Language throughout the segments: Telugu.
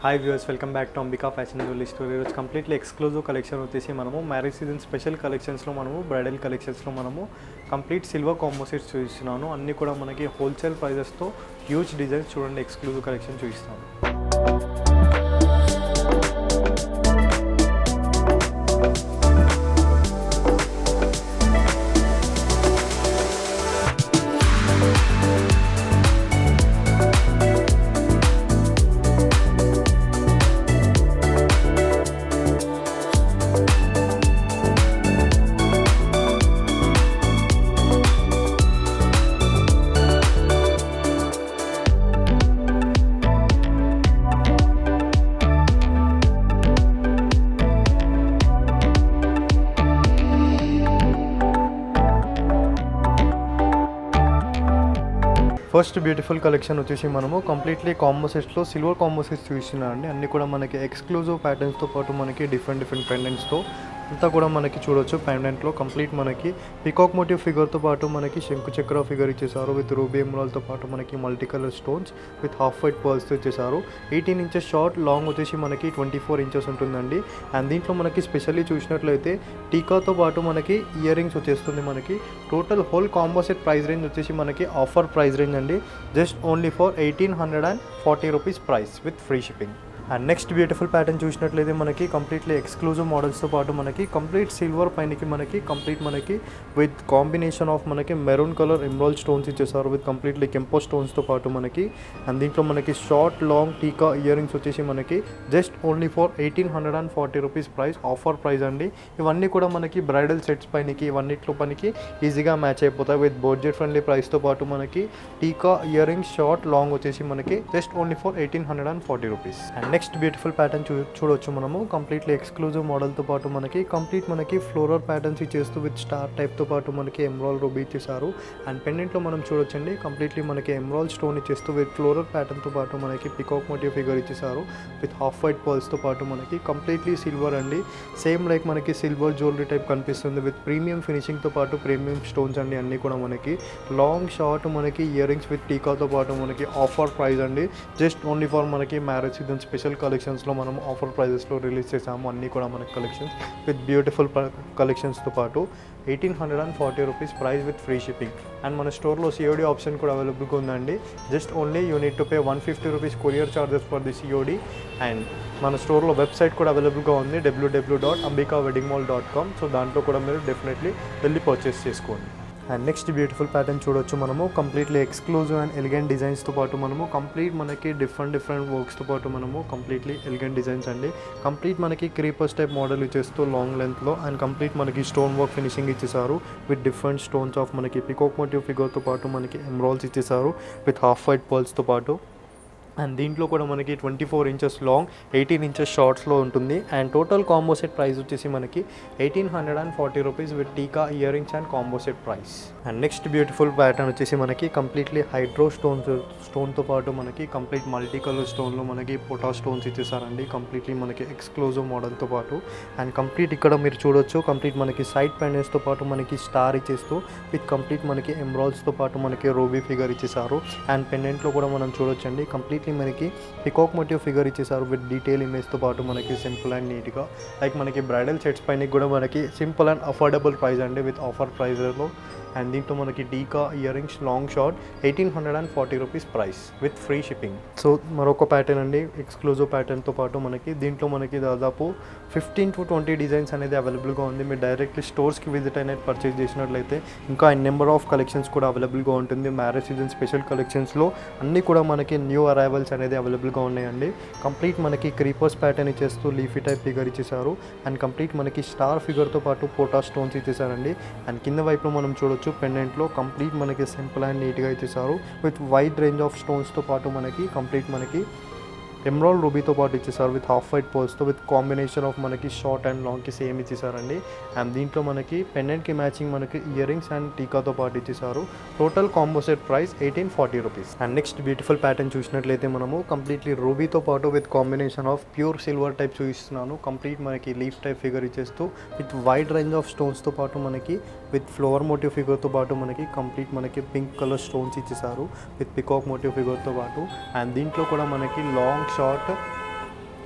Hi viewers, welcome back to Ambika fashion jewellery store. ఈరోజు కంప్లీట్లీ ఎక్స్క్లూజివ్ కలెక్షన్ వచ్చేసి మనము మ్యారేజ్ సీజన్ స్పెషల్ కలెక్షన్స్లో మనము బ్రైడల్ కలెక్షన్స్లో మనము కంప్లీట్ సిల్వర్ కాంబో సెట్స్ చూపిస్తున్నాను. అన్నీ కూడా మనకి హోల్సేల్ ప్రైజెస్తో హ్యూజ్ డిజైన్స్ చూడండి, ఎక్స్క్లూజివ్ కలెక్షన్ చూపిస్తాను. ఫస్ట్ బ్యూటిఫుల్ కలెక్షన్ వచ్చేసి మనము కంప్లీట్లీ కాంబో సెట్స్లో సిల్వర్ కాంబో సెట్స్ చూస్తున్నాం అండి. అన్నీ కూడా మనకి ఎక్స్క్లూజివ్ ప్యాటర్న్స్తో పాటు మనకి డిఫరెంట్ పెండెంట్స్తో అంతా కూడా మనకి చూడొచ్చు. పెండెంట్లో కంప్లీట్ మనకి పికాక్ మోటివ్ ఫిగర్తో పాటు మనకి శంకు చక్ర ఫిగర్ ఇచ్చేసారు. విత్ రూబీ ఎమరాల్డ్తో పాటు మనకి multi colour stones with half white పర్ల్స్తో ఇచ్చేసారు. 18 ఇంచెస్ షార్ట్, లాంగ్ వచ్చేసి మనకి 24 ఇంచెస్ ఉంటుందండి. అండ్ దీంట్లో మనకి స్పెషల్లీ చూసినట్లయితే టీకాతో పాటు మనకి ఇయర్ రింగ్స్ వచ్చేస్తుంది. మనకి total whole combo set price range వచ్చేసి మనకి ఆఫర్ ప్రైస్ రేంజ్ అండి. Just only for 1840 rupees price with free shipping. And next beautiful pattern చూసినట్లయితే మనకి కంప్లీట్లీ ఎక్స్క్లూజివ్ మోడల్స్తో పాటు మనకి కంప్లీట్ సిల్వర్ పైనకి మనకి విత్ కాంబినేషన్ ఆఫ్ మనకి మెరూన్ కలర్ ఎమరాల్డ్ స్టోన్స్ ఇచ్చేసారు. విత్ కంప్లీట్లీ కెంపో స్టోన్స్తో పాటు మనకి అండ్ దీంట్లో మనకి షార్ట్, లాంగ్ టీకా ఇయర్ రింగ్స్ వచ్చేసి మనకి just only for 1840 rupees price, offer price అండి. ఇవన్నీ కూడా మనకి బ్రైడల్ సెట్స్ పైనకి ఇవన్నిట్లో పనికి ఈజీగా మ్యాచ్ అయిపోతాయి. విత్ బడ్జెట్ ఫ్రెండ్లీ ప్రైస్తో పాటు మనకి టీకా ఇయర్ రింగ్స్ షార్ట్, లాంగ్ వచ్చేసి మనకి just only for 1840 rupees. And next beautiful pattern చూడొచ్చు మనము. కంప్లీట్లీ ఎక్స్క్లూజివ్ మోడల్తో పాటు మనకి ఫ్లోరల్ ప్యాటర్న్స్ ఇచ్చేస్తూ విత్ స్టార్ టైప్తో పాటు మనకి ఎమరాల్డ్ రూబీ ఇచ్చేసారు. అండ్ పెండెంట్లో మనం చూడొచ్చండి, కంప్లీట్లీ మనకి ఎమరాల్డ్ స్టోన్ ఇచ్చేస్తూ విత్ ఫ్లోరల్ ప్యాటర్న్తో పాటు మనకి పికాక్ మోటివ్ ఫిగర్ ఇచ్చేసారు. విత్ హాఫ్ వైట్ పర్ల్స్తో పాటు మనకి కంప్లీట్లీ సిల్వర్ అండి. సేమ్ లైక్ మనకి సిల్వర్ జ్యువెలరీ టైప్ కనిపిస్తుంది. విత్ ప్రీమియం ఫినిషింగ్తో పాటు ప్రీమియం స్టోన్స్ అండి. అన్నీ కూడా మనకి లాంగ్, షార్ట్ మనకి ఇయర్ రింగ్స్ విత్ టీకాతో పాటు మనకి ఆఫర్ ప్రైస్ అండి. జస్ట్ ఓన్లీ ఫర్ మనకి మ్యారేజ్ సీజన్ స్పెషల్ కలెక్షన్స్లో మనం ఆఫర్ ప్రైజెస్లో రిలీజ్ చేసాము. అన్నీ కూడా మనకి కలెక్షన్స్ విత్ బ్యూటిఫుల్ కలెక్షన్స్తో పాటు 1840 rupees price with free shipping. And మన స్టోర్లో సిఓడి ఆప్షన్ కూడా అవైలబుల్గా ఉందండి. Just only you need to pay 150 rupees courier charges for the COD. And మన స్టోర్లో వెబ్సైట్ కూడా అవైలబుల్గా ఉంది, www.ambikaweddingmall.com. సో దాంట్లో కూడా మీరు డెఫినెట్లీ వెళ్ళి పర్చేస్ చేసుకోండి. అండ్ నెక్స్ట్ బ్యూటిఫుల్ ప్యాటర్న్ చూడొచ్చు మనము. కంప్లీట్లీ ఎక్స్క్లూజివ్ అండ్ ఎలిగెంట్ డిజైన్స్తో పాటు మనము కంప్లీట్ మనకి డిఫరెంట్ వర్క్స్తో పాటు మనము కంప్లీట్లీ ఎలిగెంట్ డిజైన్స్ అండి. కంప్లీట్ మనకి క్రీపర్స్ టైప్ మోడల్ ఇచ్చేస్తూ లాంగ్ లెంత్లో అండ్ కంప్లీట్ మనకి స్టోన్ వర్క్ ఫినిషింగ్ ఇచ్చేసారు. విత్ డిఫరెంట్ స్టోన్స్ ఆఫ్ మనకి పికాక్ మోటివ్ ఫిగర్తో పాటు మనకి ఎమరాల్డ్స్ ఇచ్చేసారు. విత్ హాఫ్ వైట్ పర్ల్స్తో పాటు అండ్ దీంట్లో కూడా మనకి 24 ఇంచెస్ లాంగ్, 18 ఇంచెస్ షార్ట్స్లో ఉంటుంది. And total combo set price వచ్చేసి మనకి 1840 రూపీస్ విత్ టీకా ear rings and combo set price. And next beautiful pattern వచ్చేసి మనకి కంప్లీట్లీ హైడ్రో స్టోన్తో పాటు మనకి కంప్లీట్ మల్టీ కలర్ స్టోన్లో మనకి పొటా స్టోన్స్ ఇచ్చేసారండి. కంప్లీట్లీ మనకి ఎక్స్క్లూజివ్ మోడల్తో పాటు అండ్ కంప్లీట్ ఇక్కడ మీరు చూడొచ్చు, కంప్లీట్ మనకి సైడ్ పెండెంట్స్తో పాటు మనకి స్టార్ ఇచ్చేస్తూ విత్ కంప్లీట్ మనకి ఎమరాల్డ్స్తో పాటు మనకి రూబీ ఫిగర్ ఇచ్చేసారు. అండ్ పెండెంట్లో కూడా మనం చూడొచ్చండి, కంప్లీట్ మనకి పికాక్ మోటివ్ ఫిగర్ ఇచ్చేసారు. విత్ డీటెయిల్ ఇమేజ్తో పాటు మనకి సింపుల్ అండ్ నీట్గా లైక్ మనకి బ్రైడల్ సెట్స్ పైన కూడా మనకి సింపుల్ అండ్ అఫోర్డబుల్ ప్రైస్ అండి విత్ ఆఫర్ ప్రైస్లో. అండ్ దీంట్లో మనకి టీకా ear rings long short 1840 rupees price with free shipping. So మరొక ప్యాటర్న్ అండి, ఎక్స్క్లూజివ్ ప్యాటర్న్తో పాటు దీంట్లో మనకి దాదాపు 15 to 20 డిజైన్స్ అనేది అవైలబుల్గా ఉంది. మీరు డైరెక్ట్లీ స్టోర్స్కి విజిట్ అనేది పర్చేస్ చేసినట్లయితే ఇంకా నెంబర్ ఆఫ్ కలెక్షన్స్ కూడా అవైలబుల్గా ఉంటుంది. మ్యారేజ్ సీజన్ స్పెషల్ కలెక్షన్స్లో అన్నీ కూడా మనకి న్యూ అరైవల్స్ అనేది అవైలబుల్గా ఉన్నాయండి. కంప్లీట్ మనకి క్రీపర్స్ ప్యాటర్న్ ఇచ్చేస్తూ లీఫీ టైప్ ఫిగర్ ఇచ్చేసారు. అండ్ కంప్లీట్ మనకి స్టార్ ఫిగర్తో పాటు పోటా స్టోన్స్ ఇచ్చేసారండి. అండ్ కింద వైపులో మనం చూడొచ్చు, పెండెంట్లో కంప్లీట్ మనకి సింపుల్ అండ్ నీట్గా ఇచ్చేసారు. విత్ వైడ్ రేంజ్ ఆఫ్ స్టోన్స్తో పాటు మనకి కంప్లీట్ మనకి ఎమరాల్డ్ రూబీతో పాటు ఇచ్చేసారు. విత్ హాఫ్ వైట్ పర్ల్స్తో విత్ కాంబినేషన్ ఆఫ్ మనకి షార్ట్ అండ్ లాంగ్కి సేమ్ ఇచ్చేసారండి. అండ్ దీంట్లో మనకి పెండెంట్కి మ్యాచింగ్ మనకి ఇయర్ రింగ్స్ అండ్ టీకాతో పాటు ఇచ్చేసారు. Total combo set price 1840 rupees. And next beautiful pattern చూసినట్లయితే మనము కంప్లీట్లీ రూబీతో పాటు with combination of pure silver type చూపిస్తున్నాను. కంప్లీట్ మనకి లీఫ్ టైప్ ఫిగర్ ఇచ్చేస్తూ విత్ వైడ్ రేంజ్ ఆఫ్ స్టోన్స్తో పాటు మనకి విత్ ఫ్లవర్ మోటివ్ ఫిగర్తో పాటు మనకి కంప్లీట్ మనకి పింక్ కలర్ స్టోన్స్ ఇచ్చేసారు విత్ పికాక్ మోటివ్ ఫిగర్తో పాటు. అండ్ దీంట్లో కూడా మనకి లాంగ్ షార్ట్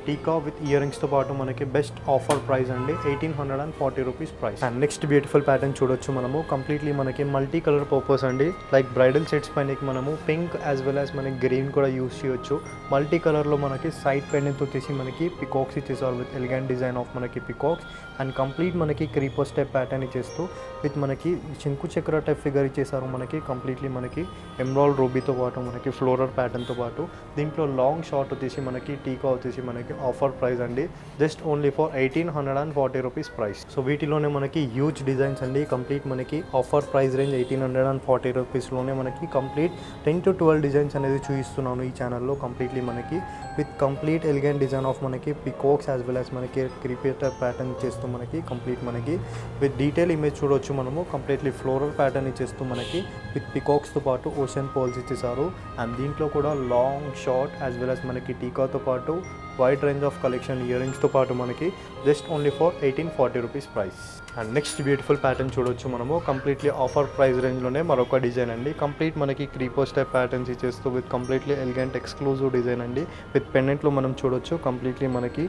టీకా విత్ ఇయర్ రింగ్స్తో పాటు మనకి బెస్ట్ ఆఫర్ ప్రైస్ అండి 1840 rupees price. And next beautiful pattern చూడొచ్చు మనము కంప్లీట్లీ మనకి మల్టీ కలర్ పర్పస్ అండి. లైక్ బ్రైడల్ సెట్స్ పైన మనము పింక్ యాజ్ వెల్ యాజ్ మనకి గ్రీన్ కూడా యూస్ చేయొచ్చు. మల్టీ కలర్లో మనకి సైడ్ పెండెంట్ వచ్చేసి మనకి పికాక్స్ ఇచ్చేసారు విత్ ఎలిగెంట్ డిజైన్ ఆఫ్ మనకి పికాక్స్. అండ్ కంప్లీట్ మనకి క్రీపర్ స్టెప్ ప్యాటర్న్ ఇచ్చేస్తూ విత్ మనకి శంకు చక్ర టైప్ ఫిగర్ ఇచ్చేసారు మనకి. కంప్లీట్లీ మనకి ఎమరాల్డ్ రూబీతో పాటు మనకి ఫ్లోరల్ ప్యాటర్న్తో పాటు దీంట్లో లాంగ్ షార్ట్ వచ్చేసి మనకి టీకా వచ్చేసి మనకి ఆఫర్ ప్రైస్ అండి just only for 1840 rupees price. So వీటిలోనే మనకి హ్యూజ్ డిజైన్స్ అండి. కంప్లీట్ మనకి ఆఫర్ ప్రైస్ రేంజ్ 1840 రూపీస్లోనే మనకి కంప్లీట్ 10 to 12 డిజైన్స్ అనేది చూపిస్తున్నాను ఈ ఛానల్లో. కంప్లీట్లీ మనకి with complete elegant design of మనకి పికాక్స్ యాజ్ వెల్ యాజ్ మనకి క్రీపర్ ప్యాటర్న్ చేస్తూ మనకి కంప్లీట్ మనకి విత్ డీటెయిల్ ఇమేజ్ చూడొచ్చు మనము. కంప్లీట్లీ ఫ్లోరల్ ప్యాటర్న్ ఇచ్చేస్తూ మనకి విత్ పికాక్స్తో పాటు ఓషన్ పర్ల్స్ ఇచ్చేసారు. అండ్ దీంట్లో కూడా long short as well as మనకి టీకాతో పాటు వైడ్ రేంజ్ ఆఫ్ కలెక్షన్ ఇయర్ రింగ్స్తో పాటు మనకి just only for 1840 rupees price. And next beautiful pattern చూడొచ్చు మనము కంప్లీట్లీ ఆఫర్ ప్రైస్ రేంజ్లోనే మరొక డిజైన్ అండి. కంప్లీట్ మనకి క్రీపర్ స్టైప్ ప్యాటర్న్స్ ఇచ్చేస్తూ with completely elegant exclusive design అండి. విత్ పెండెంట్లో మనం చూడొచ్చు కంప్లీట్లీ మనకి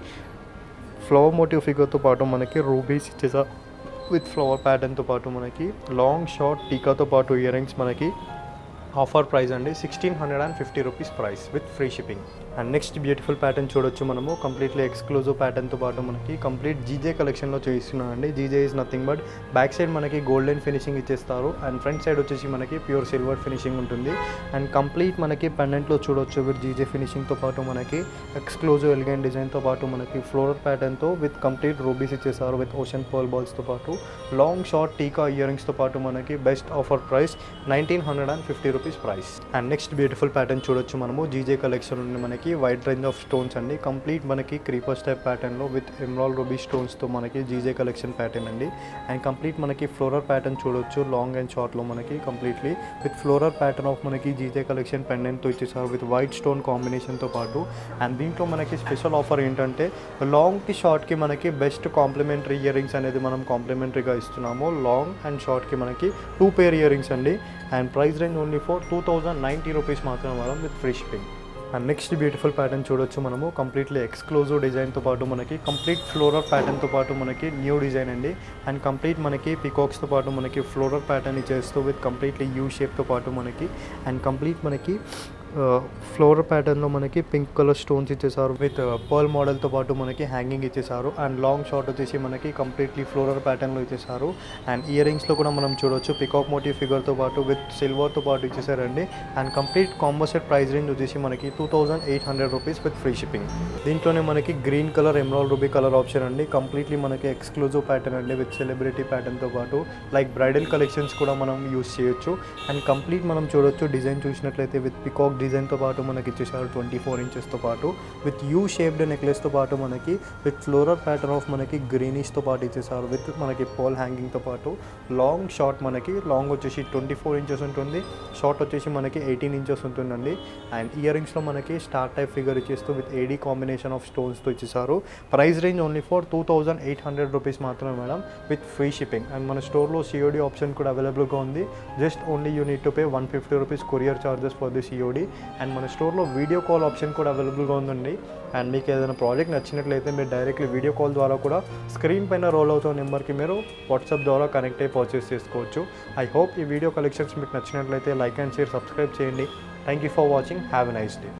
ఫ్లవర్ మోటివ్ ఫిగర్తో పాటు మనకి రూబీస్ ఇచ్చేసా విత్ ఫ్లవర్ ప్యాటర్న్తో పాటు మనకి లాంగ్ షార్ట్ టీకాతో పాటు ఇయర్ రింగ్స్ మనకి ఆఫర్ ప్రైస్ అండి 1650 rupees price with free shipping. And next beautiful pattern చూడొచ్చు మనము కంప్లీట్లీ ఎక్స్క్లూజివ్ ప్యాటర్న్తో పాటు మనకి కంప్లీట్ జీజే కలెక్షన్లో చూపిస్తున్నాం అండి. GJ is nothing but back side మనకి గోల్డెన్ ఫినిషింగ్ ఇచ్చేస్తారు అండ్ ఫ్రంట్ సైడ్ వచ్చేసి మనకి ప్యూర్ సిల్వర్ ఫినిషింగ్ ఉంటుంది. అండ్ కంప్లీట్ మనకి పెండెంట్లో చూడొచ్చు విత్ జీజే ఫినిషింగ్తో పాటు మనకి ఎక్స్క్లూజివ్ ఎలిగెంట్ డిజైన్తో పాటు మనకి ఫ్లోరల్ ప్యాటర్న్తో విత్ కంప్లీట్ రూబీస్ ఇచ్చేసారు విత్ ఓషన్ పర్ల్ బాల్స్తో పాటు లాంగ్ షార్ట్ టీకా ఇయర్ రింగ్స్తో పాటు మనకి best offer price 1950 rupees price. And next beautiful pattern చూడొచ్చు మనము జీజే కలెక్షన్ నుండి మనకి వైడ్ రేంజ్ ఆఫ్ స్టోన్స్ అండి. కంప్లీట్ మనకి క్రీపర్ స్టైప్ ప్యాటర్న్లో విత్ ఎమరాల్డ్ రూబీ స్టోన్స్తో మనకి జీజే కలెక్షన్ ప్యాటర్న్ అండి. అండ్ కంప్లీట్ మనకి ఫ్లోరల్ ప్యాటర్న్ చూడొచ్చు లాంగ్ అండ్ షార్ట్లో మనకి completely with floral pattern of మనకి జీజే కలెక్షన్ పెండెంట్తో ఇచ్చేసారు విత్ వైట్ స్టోన్ కాంబినేషన్తో పాటు. అండ్ దీంట్లో మనకి స్పెషల్ ఆఫర్ ఏంటంటే లాంగ్కి షార్ట్కి మనకి బెస్ట్ కాంప్లిమెంటరీ ఇయర్ రింగ్స్ అనేది మనం కాంప్లిమెంటరీగా ఇస్తున్నాము. లాంగ్ అండ్ షార్ట్కి మనకి 2 పేర్ ఇయర్ రింగ్స్ అండి. And price range only for 2090 rupees మాత్రమే madam with free shipping. And next beautiful pattern చూడొచ్చు మనము కంప్లీట్లీ ఎక్స్క్లూజివ్ డిజైన్తో పాటు మనకి కంప్లీట్ ఫ్లోరల్ ప్యాటర్న్తో పాటు మనకి న్యూ డిజైన్ అండి. అండ్ కంప్లీట్ మనకి పికాక్స్తో పాటు మనకి ఫ్లోరల్ ప్యాటర్న్ ఇచ్చేస్తూ విత్ కంప్లీట్లీ యూ షేప్తో పాటు మనకి అండ్ కంప్లీట్ మనకి ఫ్లోరల్ ప్యాటర్న్లో మనకి పింక్ కలర్ స్టోన్స్ ఇచ్చేసారు విత్ పర్ల్ మోడల్తో పాటు మనకి హ్యాంగింగ్ ఇచ్చేసారు. అండ్ లాంగ్ షార్ట్ వచ్చేసి మనకి కంప్లీట్లీ ఫ్లోరల్ ప్యాటర్న్లో ఇచ్చేసారు. అండ్ ఇయర్ రింగ్స్లో కూడా మనం చూడొచ్చు పికాక్ మోటివ్ ఫిగర్తో పాటు విత్ సిల్వర్తో పాటు ఇచ్చేసారండి. And complete combo set price range వచ్చేసి మనకి 2800 రూపీస్ విత్ ఫ్రీ షిప్పింగ్. దీంట్లోనే మనకి green colour emerald ruby colour option అండి. కంప్లీట్లీ మనకి ఎక్స్క్లూజివ్ ప్యాటర్న్ అండి విత్ సెలబ్రిటీ ప్యాటర్న్తో పాటు లైక్ బ్రైడల్ కలెక్షన్స్ కూడా మనం యూస్ చేయొచ్చు. అండ్ కంప్లీట్ మనం చూడొచ్చు డిజైన్ చూసినట్లయితే విత్ పికాక్ డిజైన్తో పాటు మనకి ఇచ్చేసారు 24 ఇంచెస్తో పాటు విత్ యూ షేప్డ్ నెక్లెస్తో పాటు మనకి విత్ ఫ్లోరల్ ప్యాటర్న్ ఆఫ్ మనకి గ్రీనిష్తో పాటు ఇచ్చేసారు విత్ మనకి పోల్ హ్యాంగింగ్తో పాటు. లాంగ్ షార్ట్ మనకి లాంగ్ వచ్చేసి 24 ఇంచెస్ ఉంటుంది, షార్ట్ వచ్చేసి మనకి 18 ఇంచెస్ ఉంటుందండి. అండ్ ఇయర్ రింగ్స్లో మనకి స్టార్ టైప్ ఫిగర్ ఇచ్చేస్తూ విత్ ఏడీ కాంబినేషన్ ఆఫ్ స్టోన్స్తో ఇచ్చేసారు. Price range only for 2800 rupees మాత్రమే madam with free shipping. And మన స్టోర్లో సిఓడి ఆప్షన్ కూడా అవైలబుల్గా ఉంది. Just only you need to pay 150 rupees courier charges for the COD. And మన స్టోర్లో వీడియో కాల్ ఆప్షన్ కూడా అవైలబుల్గా ఉందండి. అండ్ మీకు ఏదైనా ప్రాజెక్ట్ నచ్చినట్లయితే మీరు డైరెక్ట్లీ వీడియో కాల్ ద్వారా కూడా స్క్రీన్ పైన రోల్ అవుతున్న నెంబర్కి మీరు వాట్సాప్ ద్వారా కనెక్ట్ అయ్యి పర్చేస్ చేసుకోవచ్చు. ఐ హోప్ ఈ వీడియో కలెక్షన్స్ మీకు నచ్చినట్లయితే లైక్ అండ్ షేర్ సబ్స్క్రైబ్ చేయండి. Thank you for watching. Have a nice day.